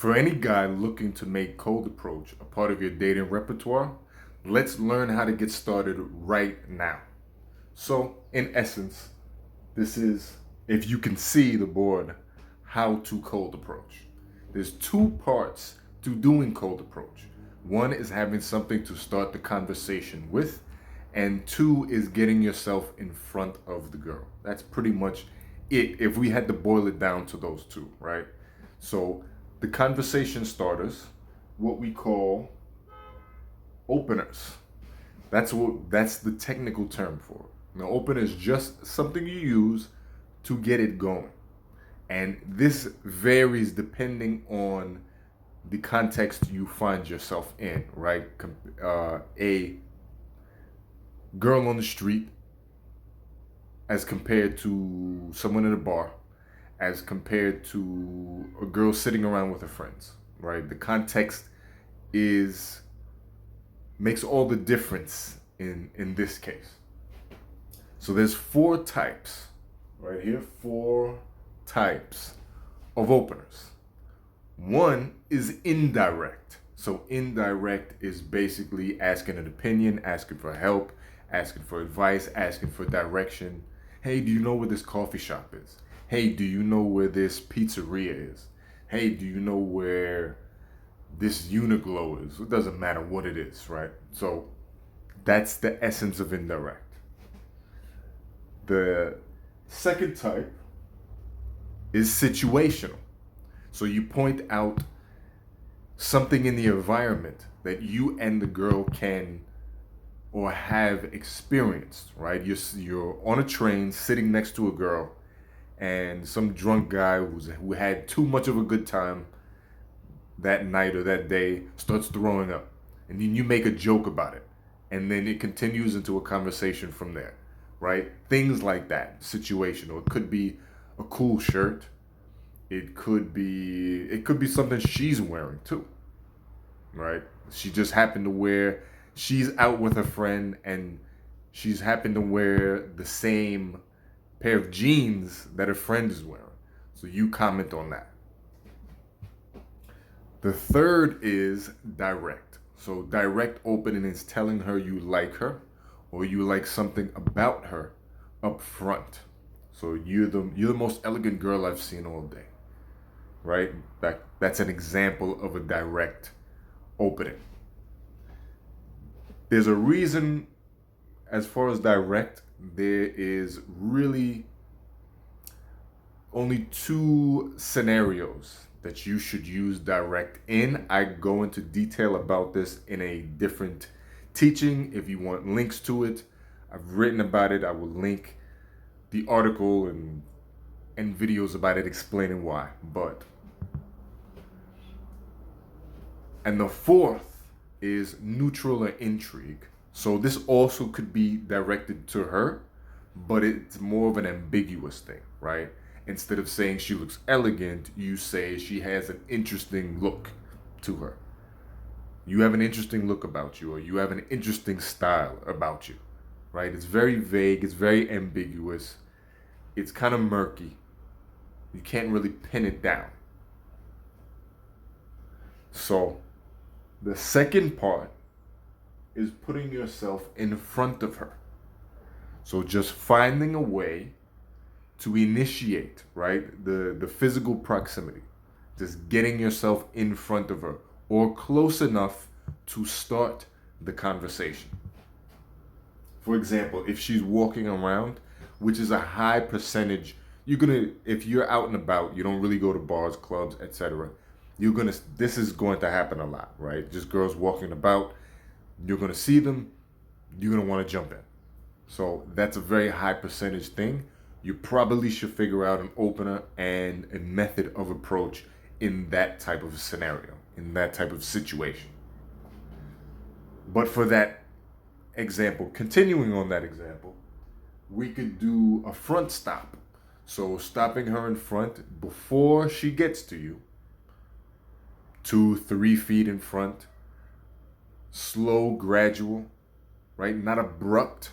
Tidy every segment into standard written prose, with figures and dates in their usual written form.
For any guy looking to make cold approach a part of your dating repertoire, let's learn how to get started right now. So, in essence, this is, if you can see the board, how to cold approach. There's two parts to doing cold approach. One is having something to start the conversation with, and two is getting yourself in front of the girl. That's pretty much it if we had to boil it down to those two, right? So, the conversation starters, what we call openers. That's the technical term for it. Now, opener is just something you use to get it going. And this varies depending on the context you find yourself in, right? A girl on the street as compared to someone in a bar, as compared to a girl sitting around with her friends, right? The context is makes all the difference in this case. So there's four types right here, four types of openers. One is indirect. So indirect is basically asking an opinion, asking for help, asking for advice, asking for direction. Hey, do you know where this coffee shop is? Hey, do you know where this pizzeria is? Hey, do you know where this Uniqlo is? It doesn't matter what it is, right? So that's the essence of indirect. The second type is situational. So you point out something in the environment that you and the girl can or have experienced, right? You're on a train sitting next to a girl, and some drunk guy who had too much of a good time that night or that day starts throwing up. And then you make a joke about it. And then it continues into a conversation from there, right? Things like that, situational. It could be a cool shirt. It could be something she's wearing too, right? She's out with her friend and she's happened to wear the same pair of jeans that her friend is wearing. So you comment on that. The third is direct. So direct opening is telling her you like her or you like something about her up front. So you're the most elegant girl I've seen all day. Right? That's an example of a direct opening. There's a reason as far as direct, there is really only two scenarios that you should use direct in. I go into detail about this in a different teaching. If you want links to it, I've written about it. I will link the article and videos about it explaining why. And the fourth is neutral or intrigue. So this also could be directed to her, but it's more of an ambiguous thing, right? Instead of saying she looks elegant, you say she has an interesting look to her. You have an interesting look about you, or you have an interesting style about you, right? It's very vague, it's very ambiguous, it's kind of murky. You can't really pin it down. So, the second part is putting yourself in front of her. So, just finding a way to initiate, right? The physical proximity. Just getting yourself in front of her or close enough to start the conversation. For example, if she's walking around, which is a high percentage, if you're out and about, you don't really go to bars, clubs, etc. This is going to happen a lot, right? Just girls walking about, you're gonna see them, you're gonna want to jump in. So that's a very high percentage thing. You probably should figure out an opener and a method of approach in that type of scenario, in that type of situation. But for that example, continuing on that example, we could do a front stop. So stopping her in front before she gets to you, 2, 3 feet in front, slow, gradual, right? Not abrupt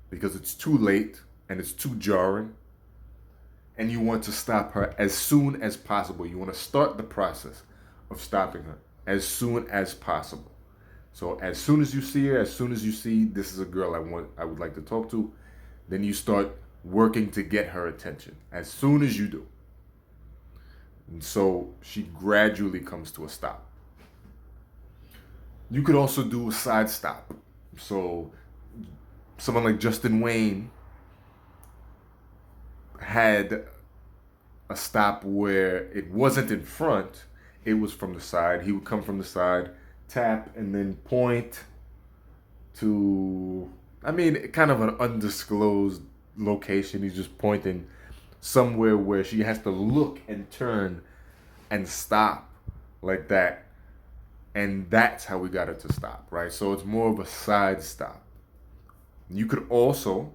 because it's too late and it's too jarring. and you want to stop her as soon as possible. You want to start the process of stopping her as soon as possible. So as soon as you see her, as soon as you see this is a girl I would like to talk to, then you start working to get her attention as soon as you do. And so she gradually comes to a stop. You could also do a side stop. So someone like Justin Wayne had a stop where it wasn't in front, it was from the side. He would come from the side, tap, and then point to, I mean, kind of an undisclosed location. He's just pointing somewhere where she has to look and turn and stop like that. And that's how we got her to stop, right? So it's more of a side stop. You could also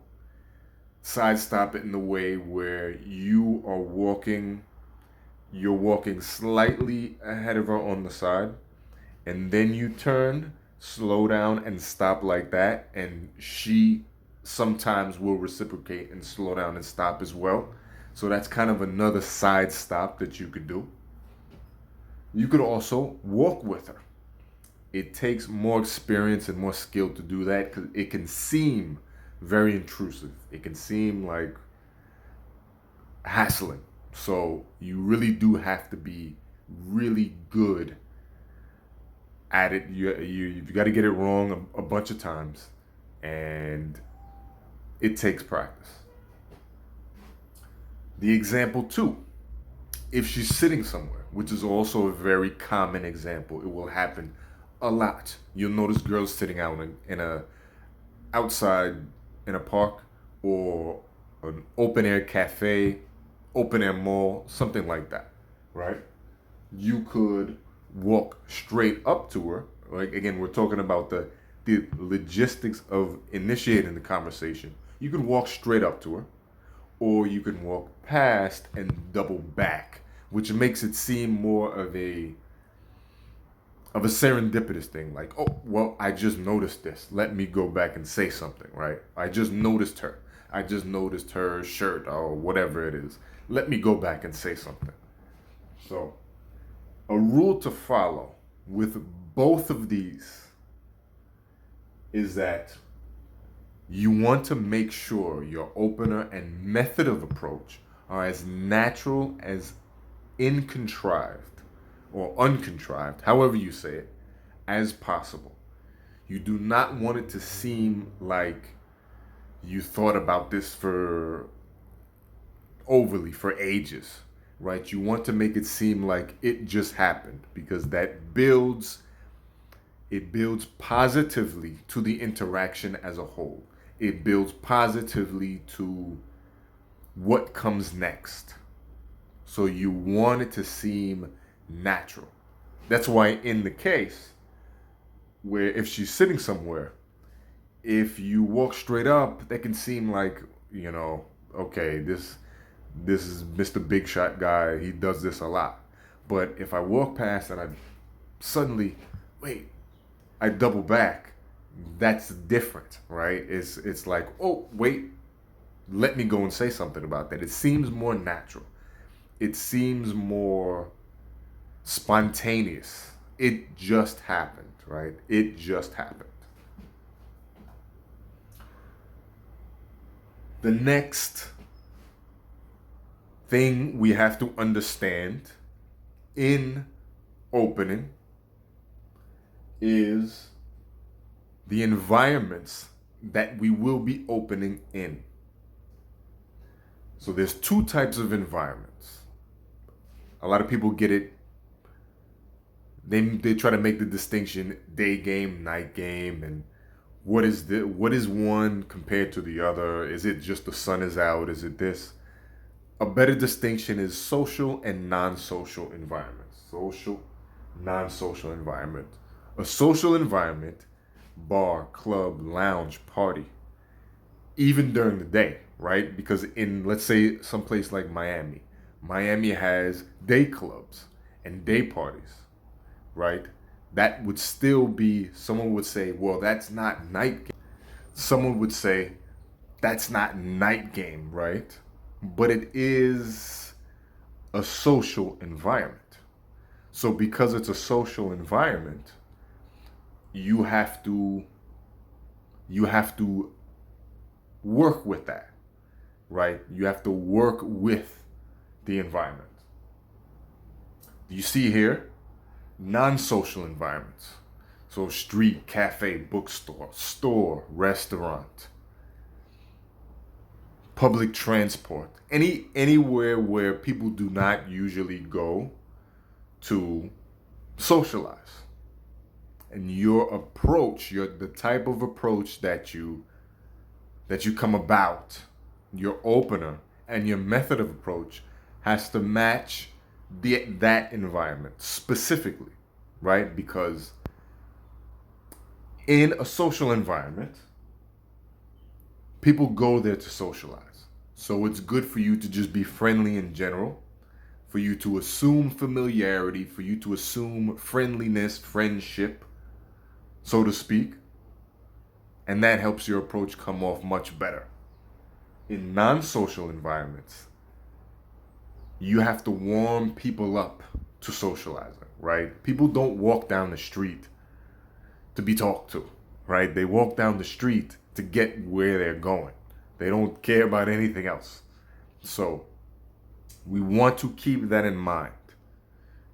side stop it in the way where you're walking slightly ahead of her on the side, and then you turn, slow down, and stop like that. And she sometimes will reciprocate and slow down and stop as well. So that's kind of another side stop that you could do. You could also walk with her. It takes more experience and more skill to do that because it can seem very intrusive. It can seem like hassling. So you really do have to be really good at it. You've got to get it wrong a bunch of times, and it takes practice. The example two, if she's sitting somewhere, which is also a very common example, it will happen a lot. You'll notice girls sitting out in a outside in a park or an open air cafe, open air mall, something like that, right? You could walk straight up to her. Like again, we're talking about the logistics of initiating the conversation. You could walk straight up to her, or you can walk past and double back, which makes it seem more of a serendipitous thing. Like, oh, well, I just noticed this. Let me go back and say something, right? I just noticed her. I just noticed her shirt or whatever it is. Let me go back and say something. So, a rule to follow with both of these is that you want to make sure your opener and method of approach are as natural, as incontrived or uncontrived, however you say it, as possible. You do not want it to seem like you thought about this for ages, right? You want to make it seem like it just happened, because that builds positively to the interaction as a whole. It builds positively to what comes next. So you want it to seem natural. That's why in the case where if she's sitting somewhere, if you walk straight up, that can seem like, okay, this is Mr. Big Shot guy. He does this a lot. But if I walk past and I suddenly, I double back, that's different, right? It's like, oh, wait, let me go and say something about that. It seems more natural. It seems more spontaneous. It just happened, right? It just happened. The next thing we have to understand in opening is the environments that we will be opening in. So there's two types of environments. A lot of people get it. They try to make the distinction day game, night game, and what is one compared to the other? Is it just the sun is out? Is it this? A better distinction is social and non-social environments. Social, non-social environment. A social environment, bar, club, lounge, party, even during the day, right? Because in, let's say, someplace like Miami has day clubs and day parties, right? That would still be, someone would say, well, that's not night game. Someone would say, that's not night game, right? but it is a social environment. So because it's a social environment, you have to you have to work with that, right? You have to work with the environment. You see here, non-social environments. So street, cafe, bookstore, store, restaurant, public transport, anywhere where people do not usually go to socialize. And your approach, the type of approach that you come about, your opener and your method of approach has to match that environment specifically, right? Because in a social environment, people go there to socialize. So it's good for you to just be friendly in general, for you to assume familiarity, for you to assume friendliness, friendship, so to speak. And that helps your approach come off much better. In non-social environments, you have to warm people up to socializing, right? People don't walk down the street to be talked to, right? They walk down the street to get where they're going. They don't care about anything else. So we want to keep that in mind,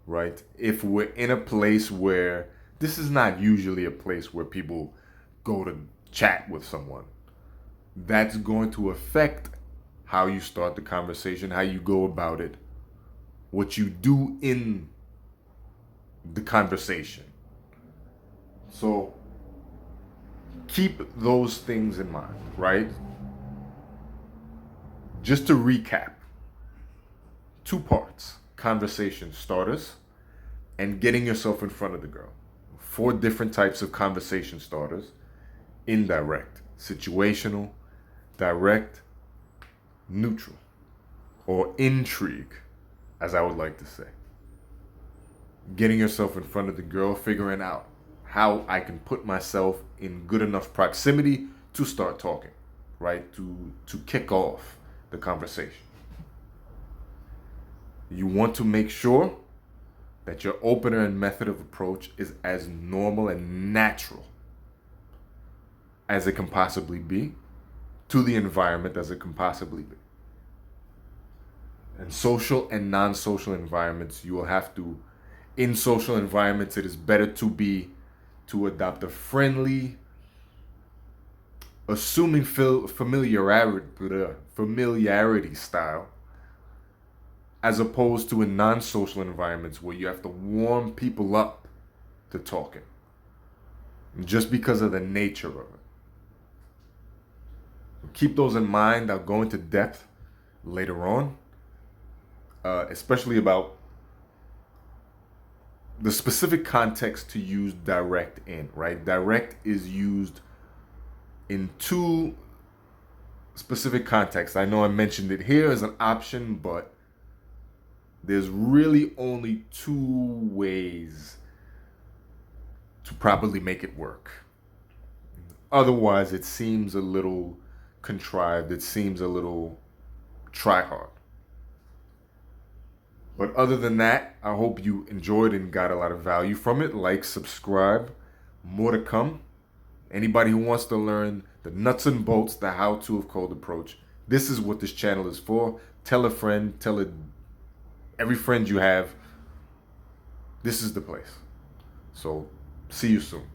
right? If we're in a place where this is not usually a place where people go to chat with someone, that's going to affect how you start the conversation, how you go about it, what you do in the conversation. So keep those things in mind, right? Just to recap, 2 parts: conversation starters and getting yourself in front of the girl. 4 different types of conversation starters: indirect, situational, direct, neutral, or intrigue, as I would like to say. Getting yourself in front of the girl, figuring out how I can put myself in good enough proximity to start talking, right? To kick off the conversation. You want to make sure that your opener and method of approach is as normal and natural as it can possibly be to the environment as it can possibly be. In social and non-social environments, you will have to, in social environments, it is better to adopt a friendly, assuming familiarity style, as opposed to in non-social environments where you have to warm people up to talking, just because of the nature of it. Keep those in mind. I'll go into depth later on, especially about the specific context to use direct in, right? Direct is used in 2 specific contexts. I know I mentioned it here as an option, but there's really only 2 ways to properly make it work. Otherwise, it seems a little contrived. It seems a little try hard. But other than that, I hope you enjoyed and got a lot of value from it. Like, subscribe, more to come. Anybody who wants to learn the nuts and bolts, the how-to of cold approach, this is what this channel is for. Tell a friend, every friend you have, this is the place. So, see you soon.